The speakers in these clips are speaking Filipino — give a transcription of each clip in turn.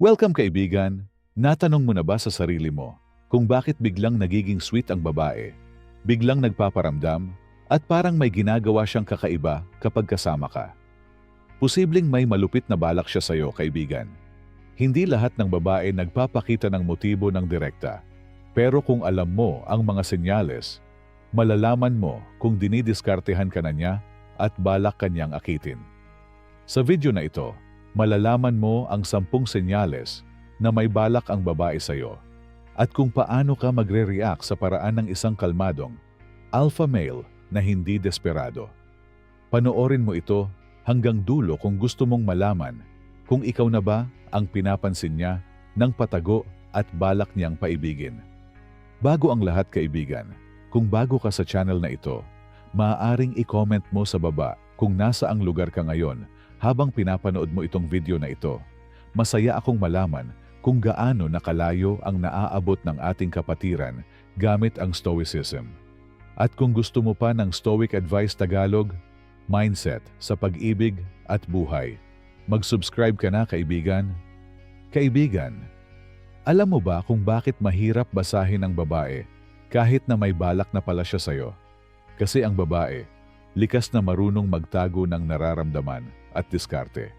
Welcome kaibigan! Natanong mo na ba sa sarili mo kung bakit biglang nagiging sweet ang babae, biglang nagpaparamdam, at parang may ginagawa siyang kakaiba kapag kasama ka? Posibleng may malupit na balak siya sa'yo, kaibigan. Hindi lahat ng babae nagpapakita ng motibo ng direkta. Pero kung alam mo ang mga senyales, malalaman mo kung dinidiskartehan ka na niya at balak kanyang akitin. Sa video na ito, malalaman mo ang 10 senyales na may balak ang babae sa'yo at kung paano ka magre-react sa paraan ng isang kalmadong alpha male na hindi desperado. Panoorin mo ito hanggang dulo kung gusto mong malaman kung ikaw na ba ang pinapansin niya ng patago at balak niyang paibigin. Bago ang lahat kaibigan, kung bago ka sa channel na ito, maaaring i-comment mo sa baba kung nasa ang lugar ka ngayon habang pinapanood mo itong video na ito. Masaya akong malaman kung gaano nakalayo ang naaabot ng ating kapatiran gamit ang Stoicism. At kung gusto mo pa ng Stoic Advice Tagalog, mindset sa pag-ibig at buhay, mag-subscribe ka na kaibigan. Kaibigan, alam mo ba kung bakit mahirap basahin ang babae kahit na may balak na pala siya sa'yo? Kasi ang babae, likas na marunong magtago ng nararamdaman at diskarte.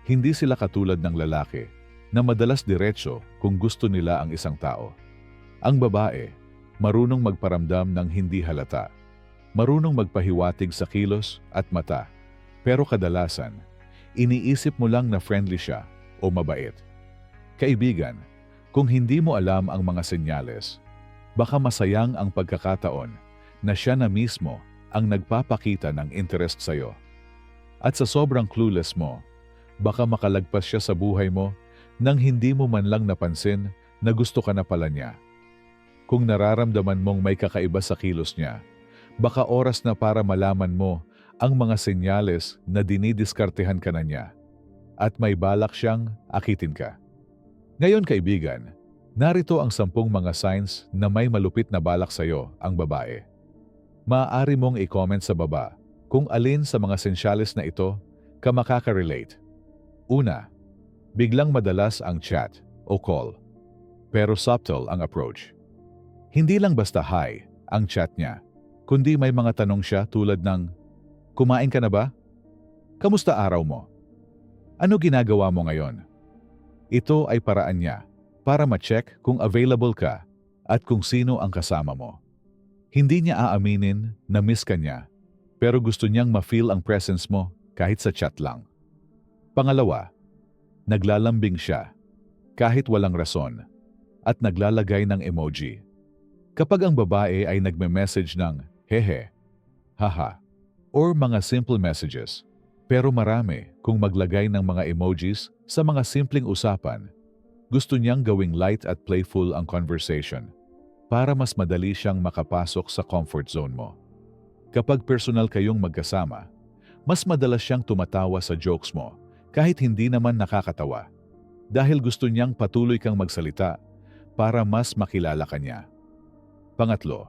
Hindi sila katulad ng lalaki na madalas diretso kung gusto nila ang isang tao. Ang babae, marunong magparamdam ng hindi halata. Marunong magpahiwatig sa kilos at mata. Pero kadalasan, iniisip mo lang na friendly siya o mabait. Kaibigan, kung hindi mo alam ang mga senyales, baka masayang ang pagkakataon na siya na mismo ang nagpapakita ng interest sa'yo. At sa sobrang clueless mo, baka makalagpas siya sa buhay mo nang hindi mo man lang napansin na gusto ka na pala niya. Kung nararamdaman mong may kakaiba sa kilos niya, baka oras na para malaman mo ang mga senyales na dinidiskartehan ka na niya at may balak siyang akitin ka. Ngayon kaibigan, narito ang 10 mga signs na may malupit na balak sa'yo ang babae. Maaari mong i-comment sa baba kung alin sa mga senyales na ito ka makaka-relate. Una, biglang madalas ang chat o call, pero subtle ang approach. Hindi lang basta hi ang chat niya, kundi may mga tanong siya tulad ng, "Kumain ka na ba? Kamusta araw mo? Ano ginagawa mo ngayon?" Ito ay paraan niya para ma-check kung available ka at kung sino ang kasama mo. Hindi niya aaminin na miss ka niya, pero gusto niyang ma-feel ang presence mo kahit sa chat lang. Pangalawa, naglalambing siya kahit walang rason at naglalagay ng emoji. Kapag ang babae ay nagme-message ng hehe, haha, or mga simple messages, pero marami kung maglagay ng mga emojis sa mga simpleng usapan, gusto niyang gawing light at playful ang conversation para mas madali siyang makapasok sa comfort zone mo. Kapag personal kayong magkasama, mas madalas siyang tumatawa sa jokes mo kahit hindi naman nakakatawa dahil gusto niyang patuloy kang magsalita para mas makilala ka niya. Pangatlo,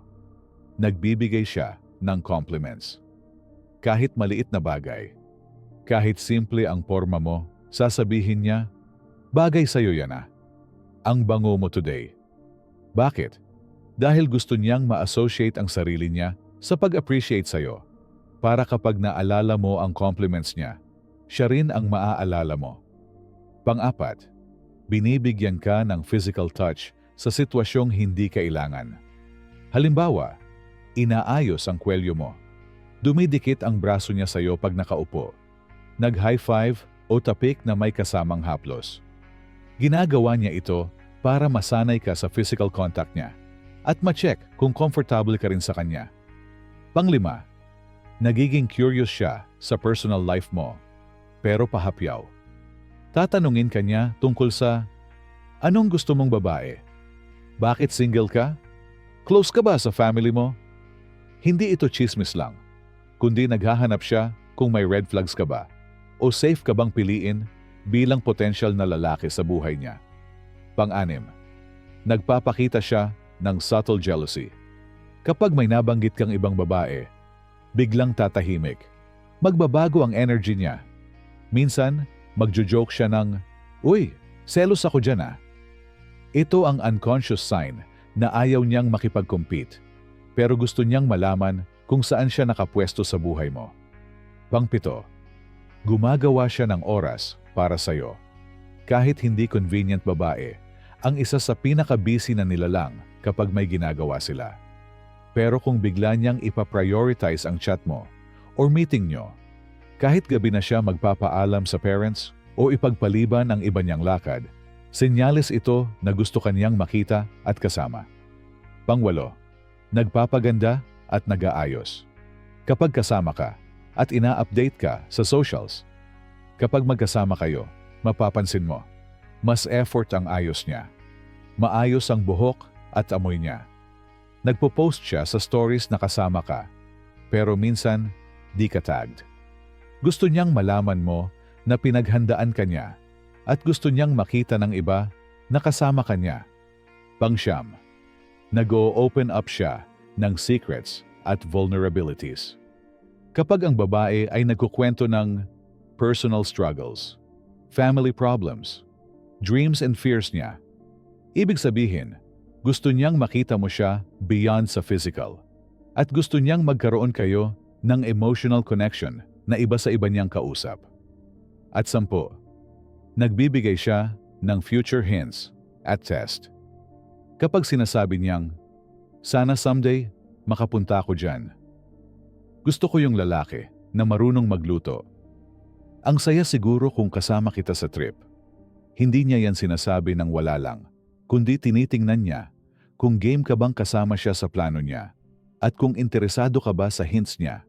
nagbibigay siya ng compliments. Kahit maliit na bagay, kahit simple ang forma mo, sasabihin niya, "Bagay sa'yo yan ah. Ang bango mo today." Bakit? Dahil gusto niyang ma-associate ang sarili niya sa pag-appreciate sa'yo. Para kapag naalala mo ang compliments niya, siya rin ang maaalala mo. Pang-apat, binibigyan ka ng physical touch sa sitwasyong hindi kailangan. Halimbawa, inaayos ang kwelyo mo. Dumidikit ang braso niya sa'yo pag nakaupo. Nag-high five o tapik na may kasamang haplos. Ginagawa niya ito para masanay ka sa physical contact niya at ma-check kung comfortable ka rin sa kanya. Panglima, nagiging curious siya sa personal life mo, pero pahapyaw. Tatanungin ka niya tungkol sa, "Anong gusto mong babae? Bakit single ka? Close ka ba sa family mo?" Hindi ito chismis lang, kundi naghahanap siya kung may red flags ka ba o safe ka bang piliin bilang potential na lalaki sa buhay niya. Pang-anim, nagpapakita siya ng subtle jealousy. Kapag may nabanggit kang ibang babae, biglang tatahimik. Magbabago ang energy niya. Minsan, magjo-joke siya ng, "Uy, Selos ako dyan ah. Ito ang unconscious sign na ayaw niyang makipag-compete, pero gusto niyang malaman kung saan siya nakapwesto sa buhay mo. Pang-7, gumagawa siya ng oras para sa'yo. Kahit hindi convenient babae, ang isa sa pinaka-busy na nilalang kapag may ginagawa sila. Pero kung bigla niyang ipaprioritize ang chat mo or meeting nyo, kahit gabi na siya magpapaalam sa parents o ipagpaliban ang iba niyang lakad, senyales ito na gusto kaniyang makita at kasama. Pang-8, nagpapaganda at nag-aayos. Kapag kasama ka at ina-update ka sa socials, kapag magkasama kayo, mapapansin mo, mas effort ang ayos niya. Maayos ang buhok at amoy niya. Nagpo-post siya sa stories na kasama ka, pero minsan di ka tagged. Gusto niyang malaman mo na pinaghandaan ka niya at gusto niyang makita ng iba na kasama ka niya. Pang-9, nag-o-open up siya ng secrets at vulnerabilities. Kapag ang babae ay nagkukwento ng personal struggles, family problems, dreams and fears niya, ibig sabihin, gusto niyang makita mo siya beyond sa physical at gusto niyang magkaroon kayo ng emotional connection na iba sa iba niyang kausap. At 10, nagbibigay siya ng future hints at test. Kapag sinasabi niyang, sana someday makapunta ako dyan. Gusto ko yung lalaki na marunong magluto. Ang saya siguro kung kasama kita sa trip. Hindi niya yan sinasabi ng wala lang, kundi tinitingnan niya kung game ka bang kasama siya sa plano niya at kung interesado ka ba sa hints niya.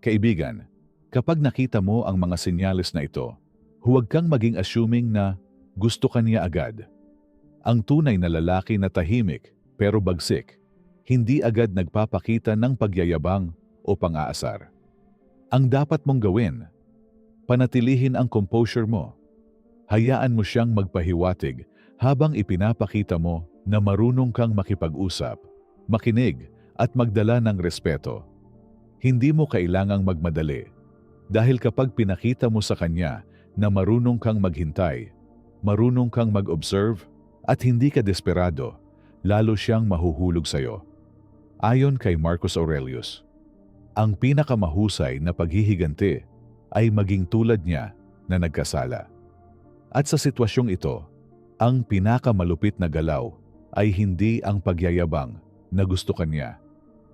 Kaibigan, kapag nakita mo ang mga senyales na ito, huwag kang maging assuming na gusto ka niya agad. Ang tunay na lalaki na tahimik pero bagsik, hindi agad nagpapakita ng pagyayabang o pang-aasar. Ang dapat mong gawin, panatilihin ang composure mo. Hayaan mo siyang magpahiwatig habang ipinapakita mo na marunong kang makipag-usap, makinig at magdala ng respeto. Hindi mo kailangang magmadali dahil kapag pinakita mo sa kanya na marunong kang maghintay, marunong kang mag-observe at hindi ka desperado, lalo siyang mahuhulog sa'yo. Ayon kay Marcus Aurelius, ang pinakamahusay na paghihiganti ay maging tulad niya na nagkasala. At sa sitwasyong ito, ang pinakamalupit na galaw ay hindi ang pagyayabang na gusto kanya,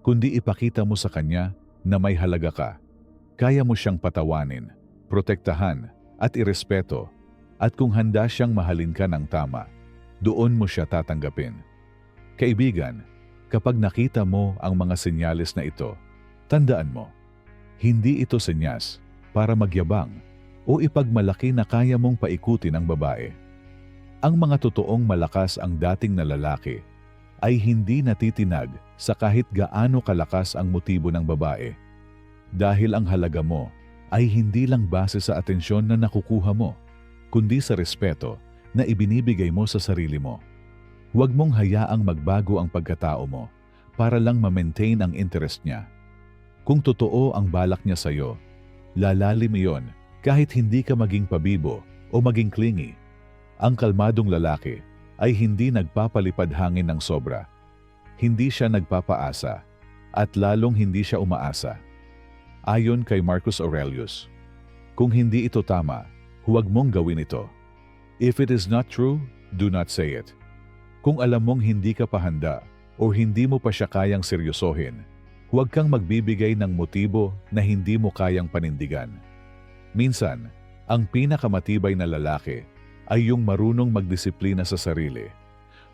kundi ipakita mo sa kanya na may halaga ka. Kaya mo siyang patawanin, protektahan at irespeto, at kung handa siyang mahalin ka ng tama, doon mo siya tatanggapin. Kaibigan, kapag nakita mo ang mga senyales na ito, tandaan mo, hindi ito senyas para magyabang o ipagmalaki na kaya mong paikutin ang babae. Ang mga totoong malakas ang dating na lalaki ay hindi natitinag sa kahit gaano kalakas ang motibo ng babae. Dahil ang halaga mo ay hindi lang base sa atensyon na nakukuha mo, kundi sa respeto na ibinibigay mo sa sarili mo. Huwag mong hayaang magbago ang pagkatao mo para lang ma-maintain ang interest niya. Kung totoo ang balak niya sa'yo, lalalim iyon kahit hindi ka maging pabibo o maging clingy. Ang kalmadong lalaki ay hindi nagpapalipad hangin ng sobra. Hindi siya nagpapaasa at lalong hindi siya umaasa. Ayon kay Marcus Aurelius, kung hindi ito tama, huwag mong gawin ito. If it is not true, do not say it. Kung alam mong hindi ka pa handa o hindi mo pa siya kayang seryosohin, huwag kang magbibigay ng motibo na hindi mo kayang panindigan. Minsan, ang pinakamatibay na lalaki ay yung marunong magdisiplina sa sarili,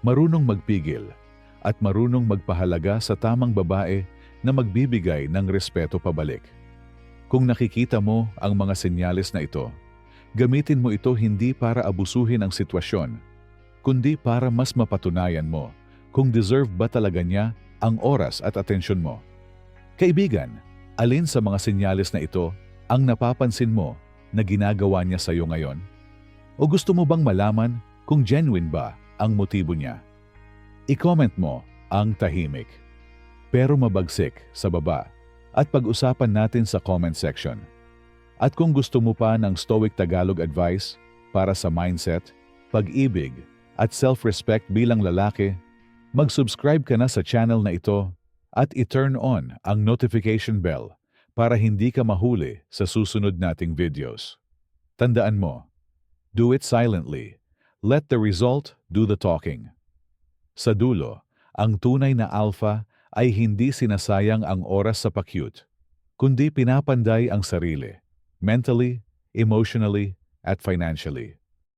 marunong magpigil, at marunong magpahalaga sa tamang babae na magbibigay ng respeto pabalik. Kung nakikita mo ang mga senyales na ito, gamitin mo ito hindi para abusuhin ang sitwasyon, kundi para mas mapatunayan mo kung deserve ba talaga niya ang oras at atensyon mo. Kaibigan, alin sa mga senyales na ito ang napapansin mo na ginagawa niya sa iyo ngayon? O gusto mo bang malaman kung genuine ba ang motibo niya? I-comment mo ang tahimik, pero mabagsik sa baba at pag-usapan natin sa comment section. At kung gusto mo pa ng Stoic Tagalog advice para sa mindset, pag-ibig, at self-respect bilang lalaki, mag-subscribe ka na sa channel na ito at i-turn on ang notification bell para hindi ka mahuli sa susunod nating videos. Tandaan mo, do it silently. Let the result do the talking. Sa dulo, ang tunay na alpha ay hindi sinasayang ang oras sa pa-cute, kundi pinapanday ang sarili, mentally, emotionally, at financially.